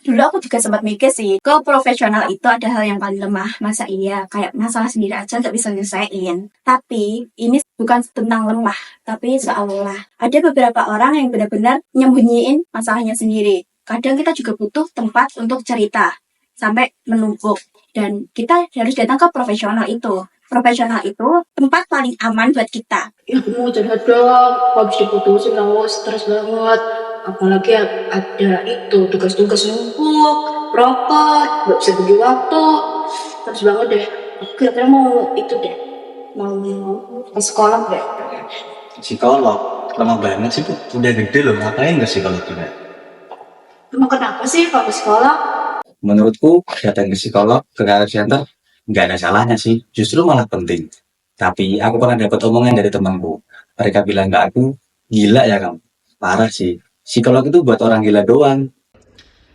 Dulu aku juga sempat mikir sih, ke profesional itu ada hal yang paling lemah. Masa iya, kayak masalah sendiri aja nggak bisa nyelesain. Tapi, ini bukan tentang lemah, tapi seolah ada beberapa orang yang benar-benar nyembunyiin masalahnya sendiri. Kadang kita juga butuh tempat untuk cerita, sampai menumpuk. Dan kita harus datang ke profesional itu. Profesional itu tempat paling aman buat kita. Ya aku mau curhat dong, habis diputusin aku stres banget. Apalagi ada itu tugas-tugas numpuk, rapot, gak bisa bagi waktu. Stres banget deh. Aku kira-kira mau itu deh, mau ke sekolah deh. Psikolog, lama banget sih tuh. Udah gede loh, ngapain ke psikolog juga? Emang kenapa sih kalau ke sekolah? Menurutku, datang ke psikolog, ke career center, nggak ada salahnya sih. Justru malah penting. Tapi aku pernah dapat omongan dari temanku. Mereka bilang ke aku, gila ya kamu. Parah sih. Psikolog itu buat orang gila doang.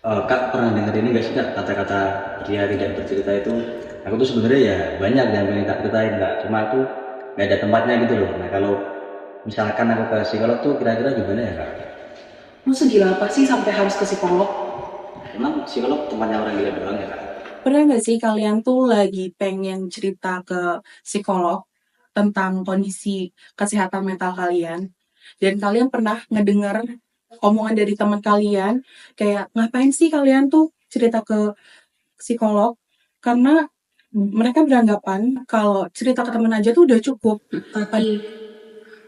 Kak pernah dengar ini nggak sih Kak, kata-kata dia tidak bercerita itu? Aku tuh sebenarnya ya banyak yang pengen tak ceritain Kak. Cuma aku nggak ada tempatnya gitu loh. Nah kalau misalkan aku ke psikolog tuh kira-kira gimana ya Kak? Mau segila apa sih sampai harus ke psikolog? Emang psikolog tempatnya orang gila doang ya Kak? Pernah nggak sih kalian tuh lagi pengen cerita ke psikolog tentang kondisi kesehatan mental kalian, dan kalian pernah ngedengar omongan dari teman kalian kayak ngapain sih kalian tuh cerita ke psikolog, karena mereka beranggapan kalau cerita ke teman aja tuh udah cukup. Tapi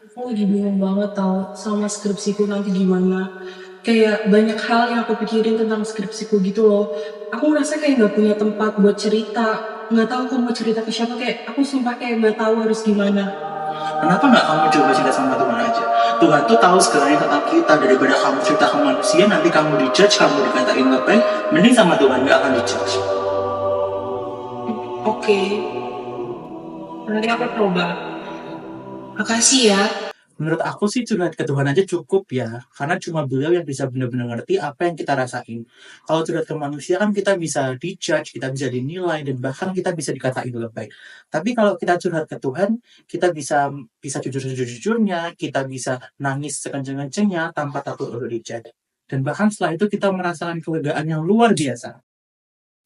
aku lagi bingung banget tau sama skripsiku nanti gimana. Kayak banyak hal yang aku pikirin tentang skripsiku gitu loh. Aku ngerasa kayak gak punya tempat buat cerita. Gak tahu aku mau cerita ke siapa, kayak aku sumpah kayak gak tahu harus gimana. Kenapa nggak kamu coba cerita sama Tuhan aja? Tuhan tuh tahu segalanya tentang kita. Daripada kamu cerita ke manusia, nanti kamu dijudge, kamu dikatain ngapain, mending sama Tuhan nggak akan dijudge. Oke, nanti aku coba. Makasih ya. Menurut aku sih curhat ke Tuhan aja cukup ya, karena cuma beliau yang bisa benar-benar ngerti apa yang kita rasain. Kalau curhat ke manusia kan kita bisa dijudge, kita bisa dinilai, dan bahkan kita bisa dikatain lebay. Tapi kalau kita curhat ke Tuhan, kita bisa jujur-jujurnya, kita bisa nangis sekenceng-kencengnya tanpa takut untuk dijudge. Dan bahkan setelah itu kita merasakan kelegaan yang luar biasa.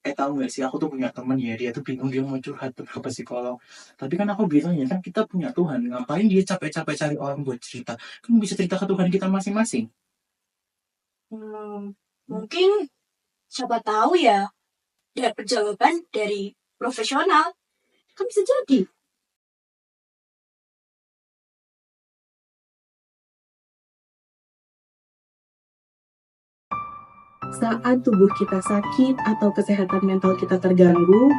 Tahu gak sih, aku tuh punya temen ya, dia tuh bingung dia mau curhat ke psikolog. Tapi kan aku bilang ya, kan kita punya Tuhan, ngapain dia capek-capek cari orang buat cerita? Kan bisa cerita ke Tuhan kita masing-masing. Mungkin siapa tahu ya dapat jawaban dari profesional. Kan bisa jadi. Saat tubuh kita sakit atau kesehatan mental kita terganggu,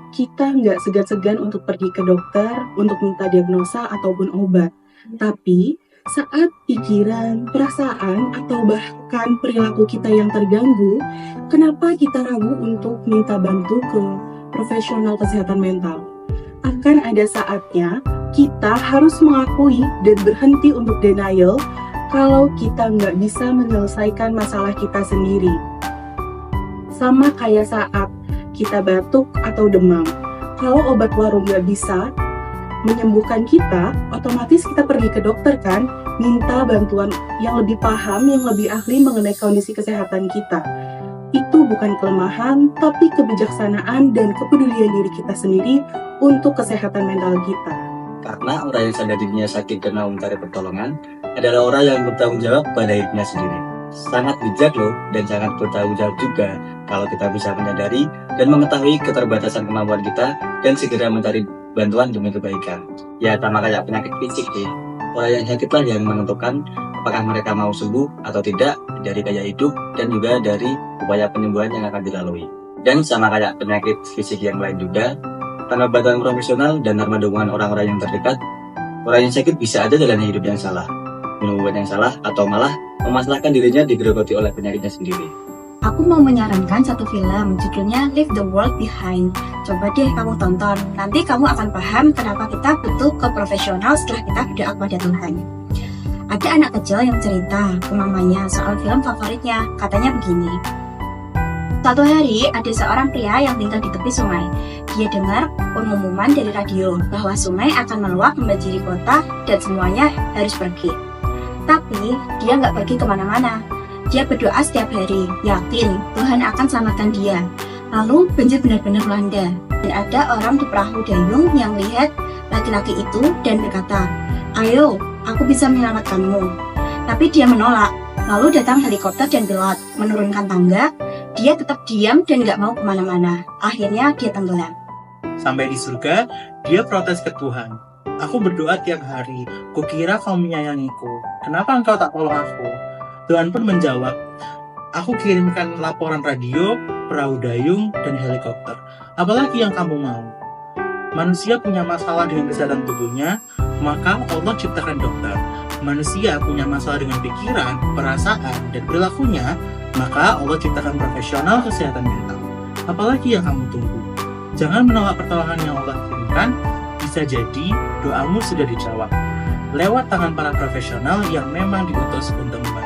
kita nggak segan-segan untuk pergi ke dokter untuk minta diagnosa ataupun obat. Tapi, saat pikiran, perasaan, atau bahkan perilaku kita yang terganggu, kenapa kita ragu untuk minta bantu ke profesional kesehatan mental? Akan ada saatnya kita harus mengakui dan berhenti untuk denial kalau kita nggak bisa menyelesaikan masalah kita sendiri. Sama kayak saat kita batuk atau demam. Kalau obat warung nggak bisa menyembuhkan kita, otomatis kita pergi ke dokter kan, minta bantuan yang lebih paham, yang lebih ahli mengenai kondisi kesehatan kita. Itu bukan kelemahan, tapi kebijaksanaan dan kepedulian diri kita sendiri untuk kesehatan mental kita. Karena orang yang sadar dirinya sakit dan mau mencari pertolongan adalah orang yang bertanggung jawab pada hidupnya sendiri. Sangat bijak loh, dan sangat bertanggung jawab juga kalau kita bisa menyadari dan mengetahui keterbatasan kemampuan kita dan segera mencari bantuan demi kebaikan. Ya sama kayak penyakit fisik sih. Orang yang sakitlah yang menentukan apakah mereka mau sembuh atau tidak dari gaya hidup dan juga dari upaya penyembuhan yang akan dilalui. Dan sama kayak penyakit fisik yang lain juga, tanpa bantuan profesional dan tanpa dukungan orang-orang yang terdekat, orang yang sakit bisa aja jalani hidup yang salah, minum obat yang salah, atau malah memasalahkan dirinya digerogoti oleh penyakitnya sendiri. Aku mau menyarankan satu film, judulnya Leave the World Behind. Coba deh kamu tonton, nanti kamu akan paham kenapa kita butuh ke profesional setelah kita berdoa kepada Tuhan. Ada anak kecil yang cerita ke mamanya soal film favoritnya, katanya begini. Suatu hari, ada seorang pria yang tinggal di tepi sungai. Dia dengar pengumuman dari radio bahwa sungai akan meluap membanjiri kota dan semuanya harus pergi. Tapi, dia nggak pergi kemana-mana. Dia berdoa setiap hari, yakin Tuhan akan selamatkan dia. Lalu banjir benar-benar melanda. Dan ada orang di perahu dayung yang lihat laki-laki itu dan berkata, "Ayo, aku bisa menyelamatkanmu." Tapi dia menolak. Lalu datang helikopter dan pilot menurunkan tangga. Dia tetap diam dan gak mau kemana-mana. Akhirnya dia tenggelam. Sampai di surga, dia protes ke Tuhan. Aku berdoa tiap hari, kukira kau menyayangiku. Kenapa engkau tak tolong aku? Tuhan pun menjawab, aku kirimkan laporan radio, perahu dayung, dan helikopter. Apalagi yang kamu mau? Manusia punya masalah dengan kesehatan tubuhnya, maka Allah ciptakan dokter. Manusia punya masalah dengan pikiran, perasaan, dan perilakunya, maka Allah ciptakan profesional kesehatan mental. Apalagi yang kamu tunggu? Jangan menolak pertolongan yang Allah kirimkan, bisa jadi doamu sudah dijawab lewat tangan para profesional yang memang diutus untuk membantu.